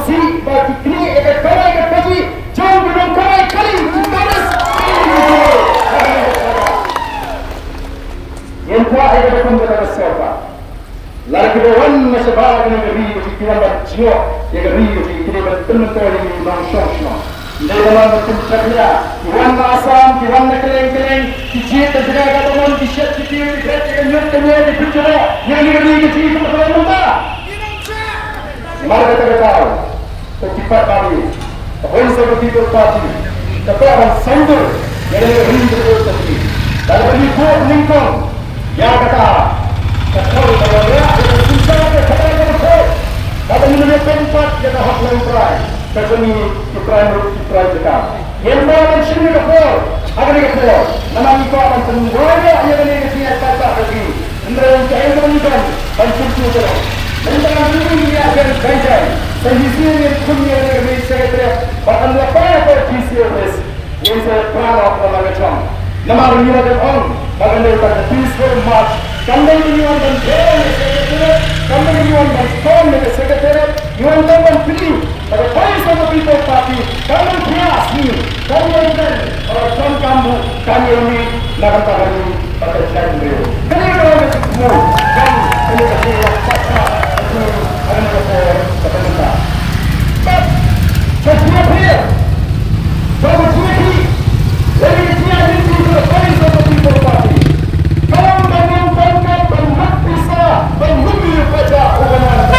si bagi kini akan kawai ke kaji jauh belum kawai kali baris yang kuat akan pun berada siapa lagi dewan masyarakat yang beri kepikiran dan jiwa yang beri kepikiran benar-benar yang memang Dalam bentuk kerja, kiwan asam, kiwan keleng-keleng, kijit terjaga kataman, kishat kecil, kishat kenyut kenyut, dipercaya, yang diberi kecil itu betul muntah. Mari kita tahu, tercepat kami, poin seperti itu pasti, tapi akan sandur, yang diberi betul tadi. Dan beri buat lingkong, yang kata, kekal kalau dia, dia susah dia kekal betul. Kata minumnya tempat, dia dah hak lemprai. Kami Ukraina sekarang. Yang mana sini kepol, agar kepol. Nama kita akan tunggunya yang ini siap kata lagi. Anda yang menginginkan bantu terus. Menentang ini dia akan ganjai. Sehingga dunia ini Secretariat bahkan lepas dari PCOS yang saya pernah lakukan. Nama ini adalah on. Bahkan dari peaceful march. Kami ini orang Secretariat. Kami ini orang storm dari Secretariat. Yang orang pilih. Pada poin sama people party, kami bias ni, kami ini orang kamu, kami ini nak kata ini pada jalan beliau. Kami orang itu semua, kami ini paksa, kami kata kita. But just not here. From the committee, let me see a little bit of the points of the people party. Kamu bangkit, bangkit bisa, bangkit baca ucapan kami.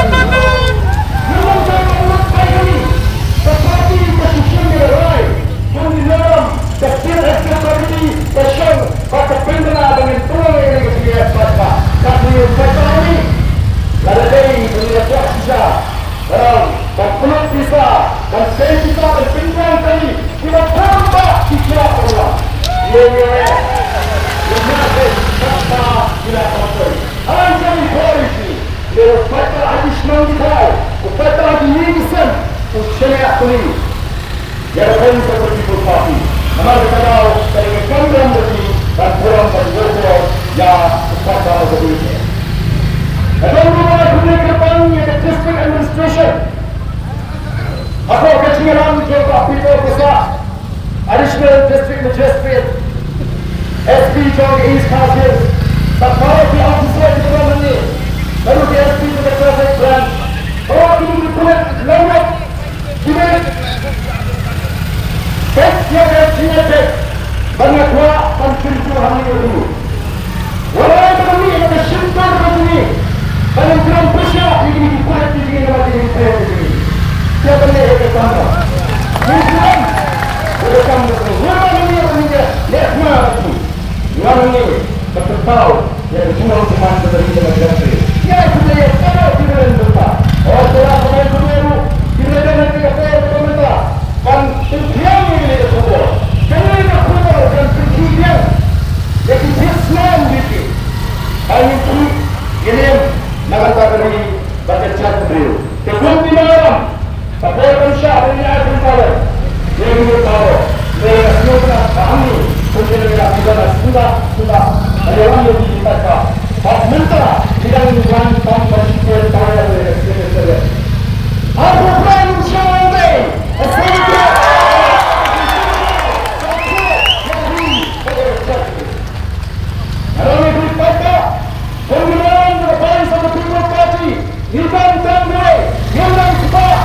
Additional district magistrate, SP Jog East Council, the powerful officer di dalam ini, baru di SP to the traffic branch, bawa ini dibuat lewat, dibuat, tek yang ada tek, banyak kuat dan pintu hamil dulu. Walau kami ada syaitan begini, dalam dalam pesyak ini dibuat di sini lagi di sini. Siapa ni yang bertanya? Islam. Bukan betul. Yang ini lihat mana tu? Yang ini betul tahu yang semua cuma dari dalam negeri. Ya sudah ya, kalau tidak lupa. Oh telah pemain baru tidak ada nanti apa betul betul. Kan tiang ini semua. Jangan nak keluar dan pergian. Jadi Islam itu. Hanya itu ini nak kata dari baca cat beliau. Sebelum di malam, sampai pensyah ini ada tahu. Yang ini tahu, mereka semua kami mungkin mereka sudah ada orang yang dikatakan, pak mentera tidak menggunakan tanpa sipil tayar dari Secretariat. Aku berani mencoba, Secretariat. Kalau negeri kata, penggunaan berbagai sama people party, hitam tanggai, hilang sebab,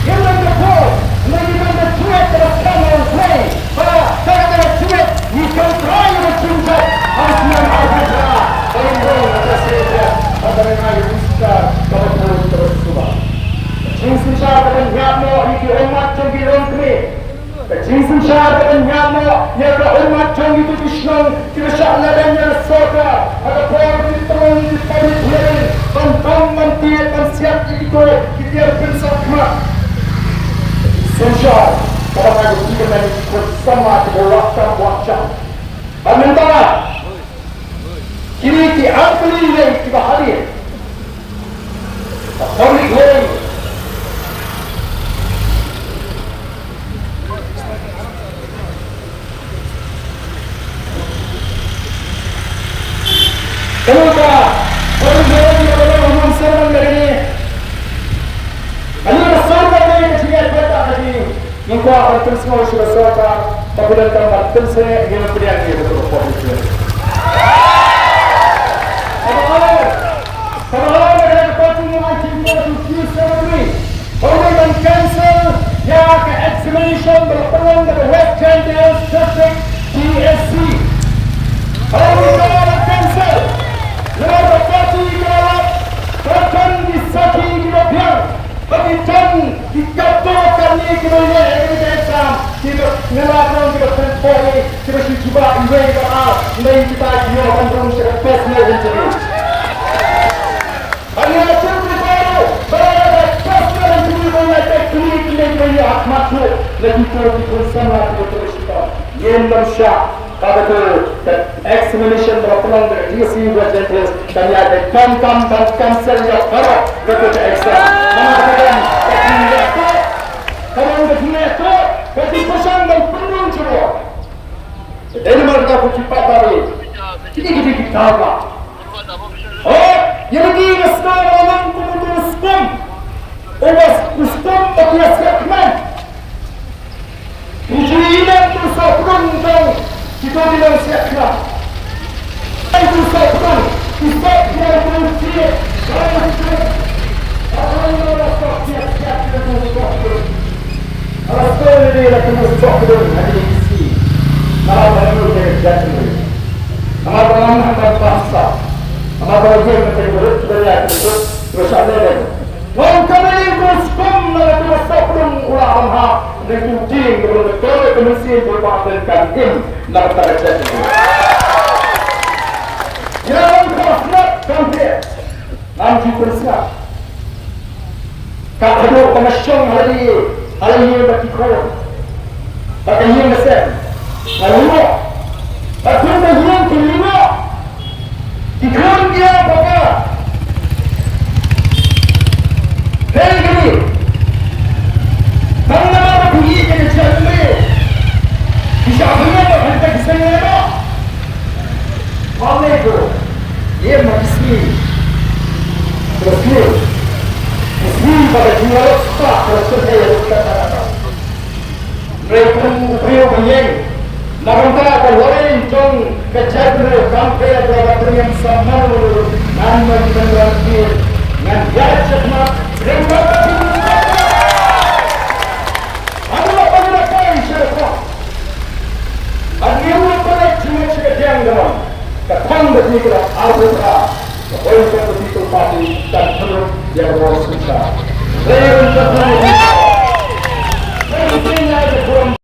hilang kepul. Maybe when the threat of a camera is playing, but the threat, you can try to choose it. Asman Al-Hajra, Bayangkan, ada saja, ada yang bisa berpuluh terus sudah. Jinsin syar dengan nyamo, ini umat jangki rongkri. Jinsin syar dengan nyamo, yang umat jangki itu Islam, kita syaklah dan yang soka, ada power di terang, di pabrik hiring, bantang mantiat, dan siap itu, kita bersama. Sensyar, kalau ada kita dan bersama di waktu-waktu. Sementara, kini di akhir ini kita hadir. Hari ini, kenapa? Hari ini adalah umum serang dari ini. Ini adalah serang dari Yang kau akan terus mau sudah soka, tapi dan tambah terus saya ingin berian dia betul betul. Kalau ada continue activity to fuse ceremony, only when cancel yang ke examination berpeluang dari West Gentiles District TSC. Kalau ada cancel, lepas parti kalau akan disaki di mobil. Bagikan dikatakan ni kita ini exam kita ngelakukan kita tempoh kita cuba iway doa nai kita dia akan terus servis menjadi. Hanya satu baru berada pasal yang dimulai teknik ini akmatku lagi terus bersama kita kita. Yang bersyak pada tu examination berpeluang dari DSC West dan ada kam cancel yang baru betul exam. Kalau udah tu, kasi pesan dan penuh semua. Jadi mereka pun cepat balik. Ini kita apa? Oh, yang lagi sekarang orang kumpul skum, owas skum bagi segmen. Ini tu sokong dong, kita bilang segmen. Itu sokong, kita yang berfirman. Kalau sekolah ini nak tunggu sokong hari ini, malah baru dia jatuh. Malah orang nak bahasa, malah baru dia macam berut berlihat berut terus ada lagi. Orang kami ini sokong nak tunggu sokong ulang ha, dengan jing dengan betul kemesin berpakai im nak terjadi. Yang kerasnak sampai nanti tersiap. Kalau penasyong hari ini bagi kau, bagi yang besar, lalu, bagi yang kelima, ikut dia bapa. Dari ini, mana mana pergi ke jalan ini, bisa apa kita bisa apa? Mana itu? Ia masih terus. Ini pada jual sah terus saya katakan. Mereka beliau banyak. Mereka berlain jong kejadian sampai ada yang sama dengan berarti dengan jajah mereka